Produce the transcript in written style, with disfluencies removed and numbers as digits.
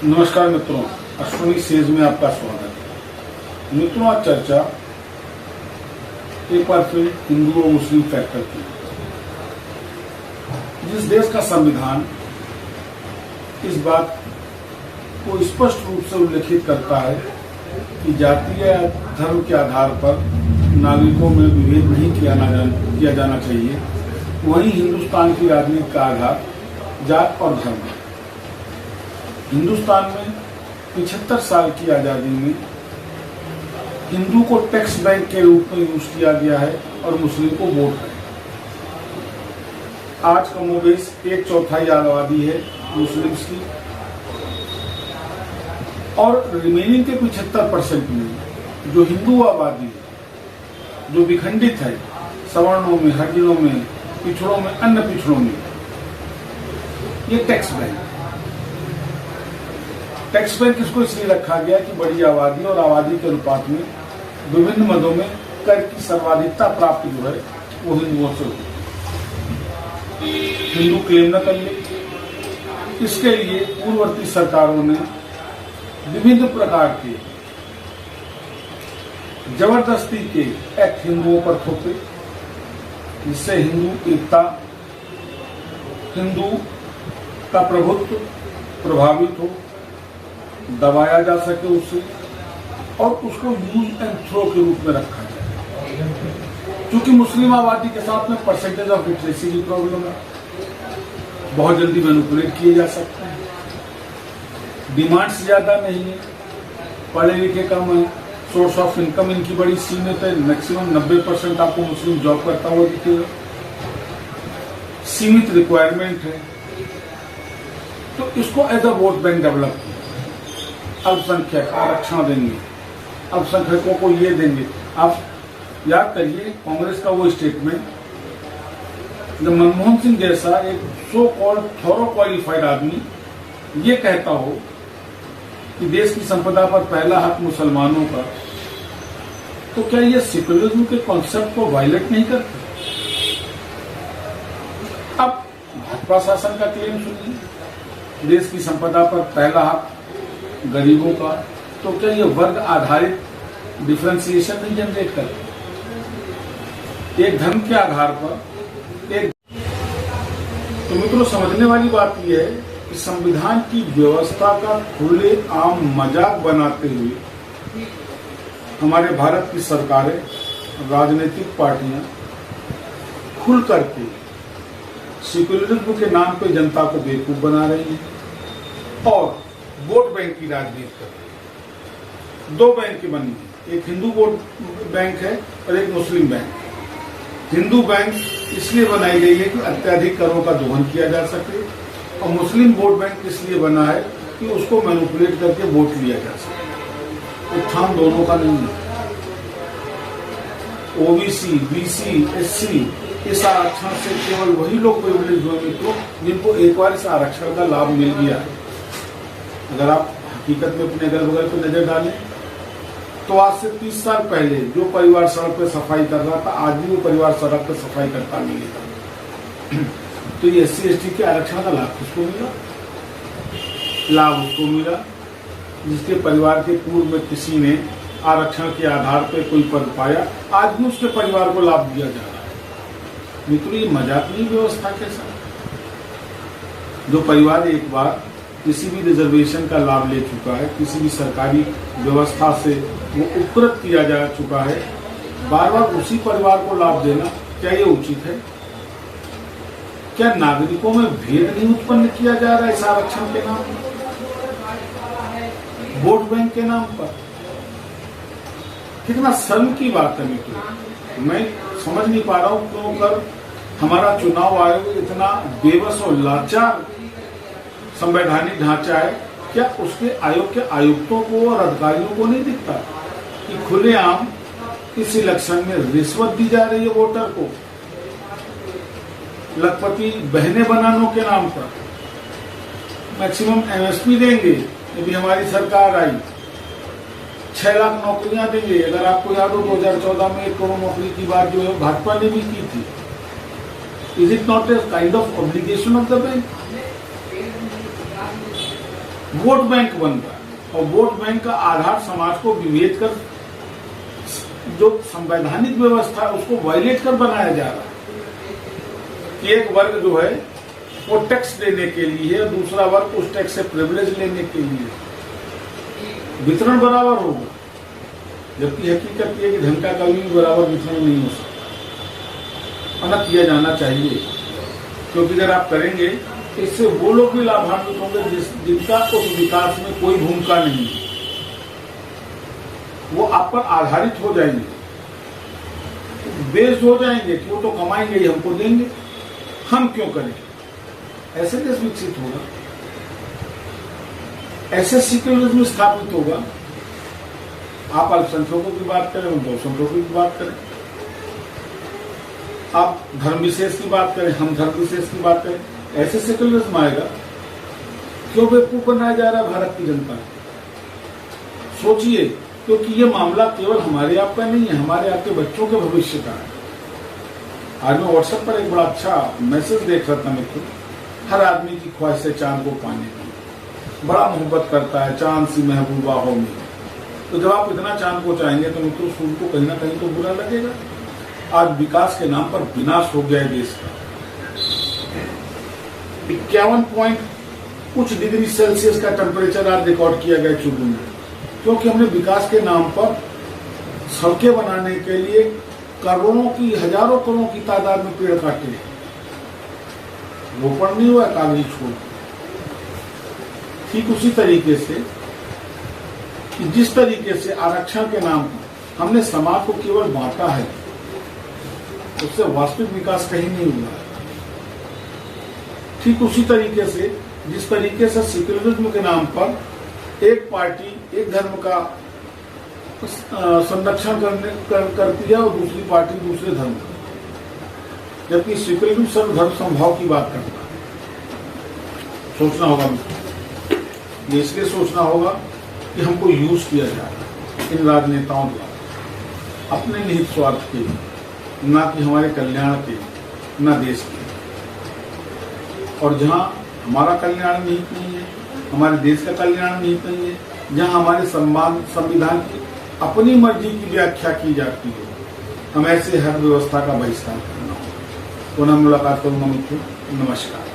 नमस्कार मित्रों, अश्विनी सेज में आपका स्वागत है। मित्रों, आज चर्चा एक बार फिर हिंदू और मुस्लिम फैक्टर की। जिस देश का संविधान इस बात को स्पष्ट रूप से उल्लेखित करता है कि जाति या धर्म के आधार पर नागरिकों में विभेद नहीं किया जाना चाहिए, वहीं हिंदुस्तान की राजनीति का आधार जात और धर्म है। हिंदुस्तान में 75 साल की आजादी में हिंदू को टैक्स बैंक के रूप में यूज किया गया है और मुस्लिम को वोट है। आज कमोबेश 1/4 आबादी है मुस्लिम्स की, और रिमेनिंग के 75% में जो हिंदू आबादी है, जो विखंडित है सवर्णों में, हरिजनों में, पिछड़ों में, अन्य पिछड़ों में, ये टैक्स बैंक इसको इसलिए रखा गया कि बड़ी आबादी और आबादी के अनुपात में विभिन्न मदों में कर की सर्वाधिकता प्राप्त जो है वो हिंदुओं से होती है। हिंदू क्लेम न कर ले, इसके लिए पूर्ववर्ती सरकारों ने विभिन्न प्रकार के जबरदस्ती के एक्ट हिंदुओं पर थोपे, जिससे हिंदू एकता, हिंदू का प्रभुत्व प्रभावित हो, दबाया जा सके उसे, और उसको यूज एंड थ्रो के रूप में रखा जाए। क्योंकि मुस्लिम आबादी के साथ में परसेंटेज ऑफ लिटरेसी की प्रॉब्लम है, बहुत जल्दी मैनिपुलेट किए जा सकते हैं, डिमांड्स ज्यादा नहीं है, पढ़े लिखे कम है, सोर्स ऑफ इनकम इनकी बड़ी सीमित है, मैक्सिमम 90% आपको मुस्लिम जॉब करता हुआ दिखेगा, सीमित रिक्वायरमेंट है, तो इसको as a vote bank develop किया। अल्पसंख्यक आरक्षण देंगे, अल्पसंख्यकों को ये देंगे। आप याद करिए कांग्रेस का वो स्टेटमेंट, जब मनमोहन सिंह जैसा एक सो कॉल्ड थोरो क्वालिफाइड आदमी ये कहता हो कि देश की संपदा पर पहला हक मुसलमानों का, तो क्या ये सेक्युलरिज्म के कॉन्सेप्ट को वायलेट नहीं करते? अब भाजपा शासन का क्लेम सुनिए, देश की संपदा पर पहला हक गरीबों का, तो क्या ये वर्ग आधारित डिफरेंशिएशन नहीं जनरेट करते? एक धर्म के आधार पर एक, तो मित्रों समझने वाली बात यह है कि संविधान की व्यवस्था का खुले आम मजाक बनाते हुए हमारे भारत की सरकारें, राजनीतिक पार्टियां खुल करके सेक्युलरिज्म के नाम पे जनता को बेवकूफ बना रही हैं और वोट बैंक की राजनीति कर रही है। 2 बैंक की बनी है, एक हिंदू वोट बैंक है और एक मुस्लिम बैंक। हिंदू बैंक इसलिए बनाई गई है कि अत्यधिक करों का दोहन किया जा सके, और मुस्लिम वोट बैंक इसलिए बना है कि उसको मैनिपुलेट करके वोट लिया जा सके। उत्थान दोनों का नहीं है। ओबीसी, बीसी, एससी, इस आरक्षण से केवल वही लोग प्रिविलेज हुए मित्रों जिनको एक बार इस आरक्षण का लाभ मिल गया है। अगर आप हकीकत में अपने अगल बगल पर नजर डालें तो आज से 30 साल पहले जो परिवार सड़क पर सफाई कर रहा था, आज भी वो परिवार सड़क पर सफाई करता मिलेगा। तो ये SC/ST के आरक्षण का लाभ किसको मिला? लाभ उसको मिला जिसके परिवार के पूर्व में किसी ने आरक्षण के आधार पर कोई पद पाया, आज भी उसके परिवार को लाभ दिया जा रहा है। मित्रों, ये मजाक नहीं व्यवस्था के साथ। जो परिवार एक बार किसी भी रिजर्वेशन का लाभ ले चुका है, किसी भी सरकारी व्यवस्था से वो उपकृत किया जा चुका है, बार बार उसी परिवार को लाभ देना क्या ये उचित है? क्या नागरिकों में भेद नहीं उत्पन्न किया जा रहा है इस आरक्षण के नाम पर, वोट बैंक के नाम पर? कितना शर्म की बात है मित्रों। मैं समझ नहीं पा रहा हूं क्यों कर हमारा चुनाव आयोग इतना बेबस और लाचार संवैधानिक ढांचा है। क्या उसके आयोग के आयुक्तों को और अधिकारियों को नहीं दिखता कि खुलेआम इस इलेक्शन में रिश्वत दी जा रही है वोटर को, लखपति बहने बनाने के नाम पर? मैक्सिमम MSP देंगे यदि हमारी सरकार आई, 6 लाख नौकरियां देंगे। अगर आपको याद हो 2014 में 1 करोड़ नौकरी की बात जो है भाजपा ने भी की थी। Is it not a kind of obligation of the bank? Vote bank बन रहा है, और वोट बैंक का आधार समाज को विभेद कर, जो संवैधानिक व्यवस्था है उसको वायलेट कर बनाया जा रहा है कि एक वर्ग जो है वो टैक्स देने के लिए, दूसरा वर्ग उस टैक्स से प्रिविलेज लेने के लिए। वितरण बराबर होगा, जबकि हकीकत यह कि धन का कभी भी बराबर वितरण नहीं हो सकता, और न किया जाना चाहिए, क्योंकि अगर आप करेंगे तो इससे वो लोग भी लाभान्वित होंगे जिनका उस विकास में कोई भूमिका नहीं है, वो आप पर आधारित हो जाएंगे, बेस्ड हो जाएंगे कि वो तो कमाएंगे ही, हमको देंगे, हम क्यों करें। ऐसे देश विकसित होगा, ऐसे सेक्युलरिज्म स्थापित होगा। आप अल्पसंख्यकों की बात करें, हम बहुसंख्यकों की बात करें, आप धर्म विशेष की बात करें, हम धर्म विशेष की बात करें, ऐसे सेक्युलरिज्म आएगा। क्यों बेवकूफ बनाया जा रहा है भारत की जनता? सोचिए, क्योंकि ये मामला केवल हमारे आपका नहीं है, हमारे आपके बच्चों के भविष्य का है। आज मैं व्हाट्सएप पर एक बड़ा अच्छा मैसेज देख रहा था मित्र, हर आदमी की ख्वाहिश है चांद को पाने की, बड़ा मोहब्बत करता है, चांद सी महबूबा हो मेरी। तो जब आप इतना चांद को चाहेंगे तो मित्रों सूर्य को कहीं ना कहीं तो बुरा लगेगा। आज विकास के नाम पर विनाश हो गया है देश का। 51 पॉइंट कुछ डिग्री सेल्सियस का टेम्परेचर आज रिकॉर्ड किया गया चुरू में, क्योंकि हमने विकास के नाम पर सड़कें बनाने के लिए करोड़ों की, हजारों करोड़ों की तादाद में पेड़ काटे, रोपण नहीं हुआ, कागजी छोड़। ठीक उसी तरीके से कि जिस तरीके से आरक्षण के नाम पर हमने समाज को केवल बांटा है, उससे वास्तविक विकास कहीं नहीं हुआ है। ठीक उसी तरीके से जिस तरीके से सेक्युलरिज्म के नाम पर एक पार्टी एक धर्म का संरक्षण करती है और दूसरी पार्टी दूसरे धर्म का, जबकि सेक्युलरिज्म सर्वधर्म समभाव की बात करता है। सोचना होगा, ये इसलिए सोचना होगा कि हमको यूज किया जा रहा है इन राजनेताओं द्वारा अपने निहित स्वार्थ के लिए, ना कि हमारे कल्याण के, ना देश के। और जहां हमारा कल्याण निहित नहीं है, हमारे देश का कल्याण निहित नहीं है, जहां हमारे संविधान की अपनी मर्जी की व्याख्या की जाती है, हम ऐसे हर व्यवस्था का बहिष्कार करना होगा। पुनः मुलाकात करूंगा मित्रों, नमस्कार।